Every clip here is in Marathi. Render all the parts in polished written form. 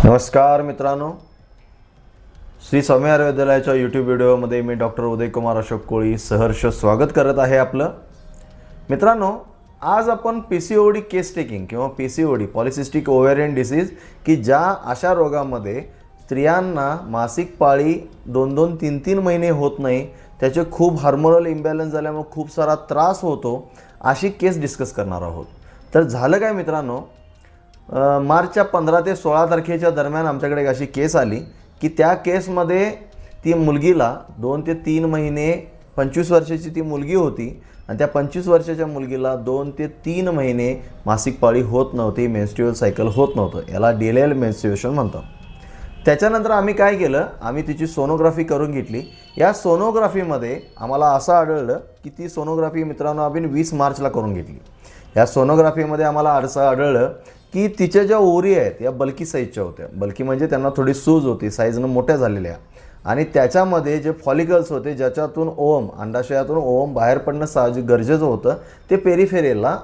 नमस्कार मित्रांनो, श्री स्वामी आयुर्वेदालयाच्या यूट्यूब व्हिडिओमध्ये मी डॉक्टर उदय कुमार अशोक कोळी सहर्ष स्वागत करत आहे आपलं. मित्रांनो, आज आपण PCOD केस टेकिंग किंवा PCOD पॉलिसिस्टिक ओव्हेरियन डिसीज की ज्या अशा रोगामध्ये स्त्रियांना मासिक पाळी 2-2, 3-3 महिने होत नाही, त्याचे खूप हार्मोनल इम्बॅलन्स झाल्यामुळे खूप सारा त्रास होतो, अशी केस डिस्कस करणार आहोत. तर झालं काय मित्रांनो, मार्चच्या 15 ते 16 तारखेच्या दरम्यान आमच्याकडे एक अशी केस आली की त्या केसमध्ये ती मुलगीला 2 ते 3 महिने 25 वर्षाची ती मुलगी होती आणि त्या 25 वर्षाच्या मुलगीला 2 ते 3 महिने मासिक पाळी होत नव्हती, मेन्स्ट्रुअल सायकल होत नव्हतं. याला डिलेड मेन्स्ट्रुएशन म्हणतात. त्याच्यानंतर आम्ही काय केलं, आम्ही तिची सोनोग्राफी करून घेतली. या सोनोग्राफीमध्ये आम्हाला असं आढळलं की ती सोनोग्राफी मित्रांनो आम्ही 20 मार्चला करून घेतली. या सोनोग्राफीमध्ये आम्हाला असं आढळलं की तिच्या ज्या ओरी आहेत या बल्की साईजच्या होत्या. बल्की म्हणजे त्यांना थोडी सूज होती, साईजनं मोठ्या झालेल्या, आणि त्याच्यामध्ये जे फॉलिकल्स होते ज्याच्यातून ओम, अंडाशयातून ओम बाहेर पडणं साहजिक गरजेचं होतं, ते पेरिफेरियलला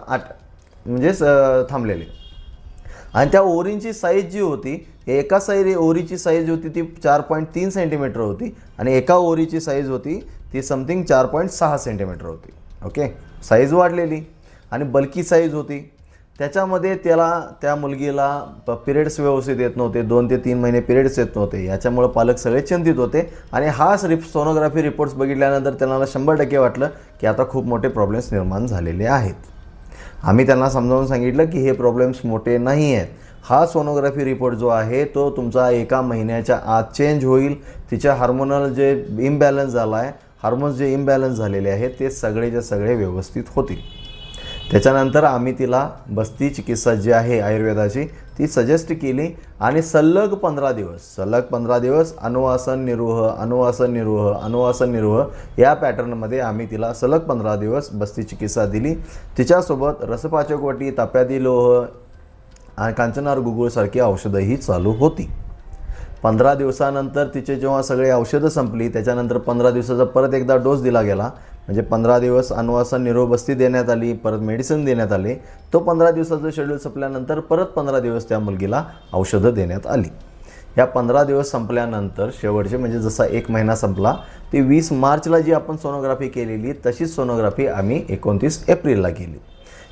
म्हणजे थांबलेले. आणि त्या ओरींची साईज जी होती, एका ओरीची साईज होती ती 4.3 सेंटीमीटर होती आणि एका ओरीची साईज होती ती समथिंग 4.6 सेंटीमीटर होती. ओके, साईज वाढलेली आणि बल्की साईज होती. त्याच्यामध्ये त्या मुलगीला पिरियड्स व्यवस्थित येत नव्हते, 2 ते 3 महिने पिरियड्स येत नव्हते. याच्यामुळे पालक सगळे चिंतित होते आणि हा सोनोग्राफी रिपोर्ट्स बघितल्यानंतर त्यांना 100% वाटलं की आता खूप मोठे प्रॉब्लेम्स निर्माण झालेले आहेत. आम्ही त्यांना समजावून सांगितलं की हे प्रॉब्लेम्स मोठे नाही आहेत. हा सोनोग्राफी रिपोर्ट जो आहे तो तुमचा 1 महिन्याच्या आत चेंज होईल. तिच्या हार्मोनल जे इम्बॅलन्स झाला आहे, हार्मोन्स जे इम्बॅलन्स झालेले आहेत ते सगळेचे सगळे व्यवस्थित होतील. त्याच्यानंतर आम्ही तिला बस्ती चिकित्सा जी आहे आयुर्वेदाची ती सजेस्ट केली आणि सलग 15 दिवस अनुवासन निर्वह या पॅटर्नमध्ये आम्ही तिला सलग 15 दिवस बस्ती चिकित्सा दिली. तिच्यासोबत रसपाचकवटी, ताप्यादी लोह आणि कांचनार गुगुळसारखी औषधंही चालू होती. 15 दिवसानंतर तिचे जेव्हा सगळे औषधं संपली त्याच्यानंतर 15 दिवसाचा परत एकदा डोस दिला गेला. म्हणजे 15 दिवस अनुवासन निरोबस्ती देण्यात आली, परत मेडिसिन देण्यात आले. तो 15 दिवसाचं शेड्यूल संपल्यानंतर परत 15 दिवस त्या मुलगीला औषधं देण्यात आली. या 15 दिवस संपल्यानंतर शेवटचे म्हणजे जसा 1 महिना संपला, ती 20 मार्चला जी आपण सोनोग्राफी केलेली तशीच सोनोग्राफी आम्ही 29 एप्रिलला केली.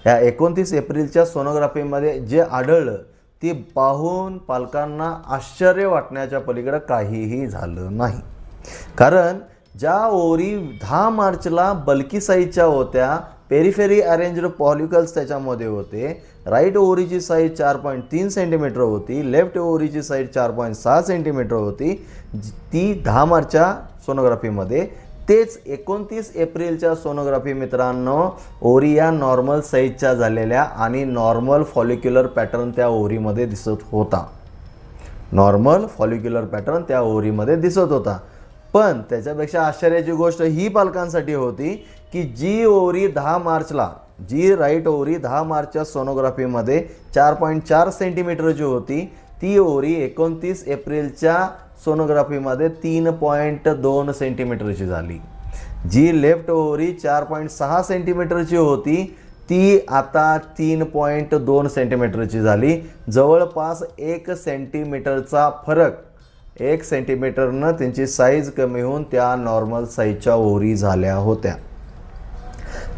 या 29 एप्रिलच्या सोनोग्राफीमध्ये जे आढळलं ते पाहून पालकांना आश्चर्य वाटण्याच्या पलीकडे काहीही झालं नाही. कारण ज्या ओरी 10 मार्चला बल्की साईजच्या होत्या, पेरिफेरी अरेंज्ड पॉलिकल्स त्याच्यामध्ये होते, राईट ओरीची साईज 4.3 सेंटीमीटर होती, लेफ्ट ओरीची साईज 4.6 सेंटीमीटर होती, ती 10 मार्चच्या सोनोग्राफीमध्ये. तेच 29 एप्रिलच्या सोनोग्राफी मित्रांनो ओरी या नॉर्मल साईजच्या झालेल्या आणि नॉर्मल फॉलिक्युलर पॅटर्न त्या ओरीमध्ये दिसत होता. नॉर्मल फॉलिक्युलर पॅटर्न त्या ओरीमध्ये दिसत होता. पण त्याच्यापेक्षा आश्चर्याची गोष्ट ही पालकांसाठी होती की जी ओरी 10 मार्चला, जी राईट ओरी 10 मार्चच्या सोनोग्राफीमध्ये 4.4 सेंटीमीटरची होती, ती ओरी 29 एप्रिलच्या सोनोग्राफीमध्ये 3.2 सेंटीमीटरची झाली. जी लेफ्ट ओरी 4.6 सेंटीमीटरची होती ती आता 3.2 सेंटीमीटरची झाली. जवळपास 1 सेंटीमीटरचा फरक, 1 सेंटीमीटरनं त्यांची साईज कमी होऊन त्या नॉर्मल साईजच्या ओरी झाल्या होत्या.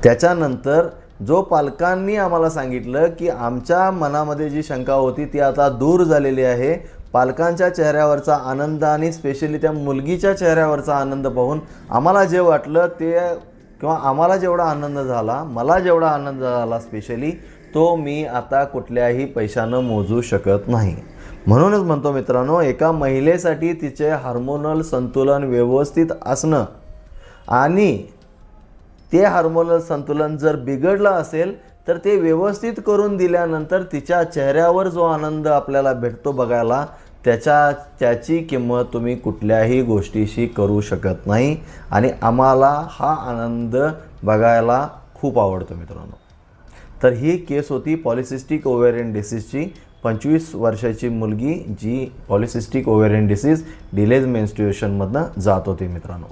त्याच्यानंतर जो पालकांनी आम्हाला सांगितलं की आमच्या मनामध्ये जी शंका होती ती आता दूर झालेली आहे. पालकांच्या चेहऱ्यावरचा आनंद आणि स्पेशली त्या मुलगीच्या चेहऱ्यावरचा आनंद पाहून आम्हाला जे वाटलं ते, किंवा आम्हाला जेवढा आनंद झाला, मला जेवढा आनंद झाला स्पेशली, तो मी आता कुठल्याही पैशानं मोजू शकत नाही. म्हणूनच म्हणतो मित्रांनो, एका महिलेसाठी तिचे हार्मोनल संतुलन व्यवस्थित असणं आणि ते हार्मोनल संतुलन जर बिघडलं असेल तर ते व्यवस्थित करून दिल्यानंतर तिच्या चेहऱ्यावर जो आनंद आपल्याला भेटतो बघायला, त्याची किंमत तुम्ही कुठल्याही गोष्टीशी करू शकत नाही. आणि आम्हाला हा आनंद बघायला खूप आवडतो मित्रांनो. तर ही केस होती पॉलिसिस्टिक ओव्हेरियन डिसीजची. 25 वर्षाची मुलगी जी पॉलिसिस्टिक ओव्हेरियन डिसीज डिलेज मेन्स्ट्रुएशनमधनं जात होती मित्रांनो.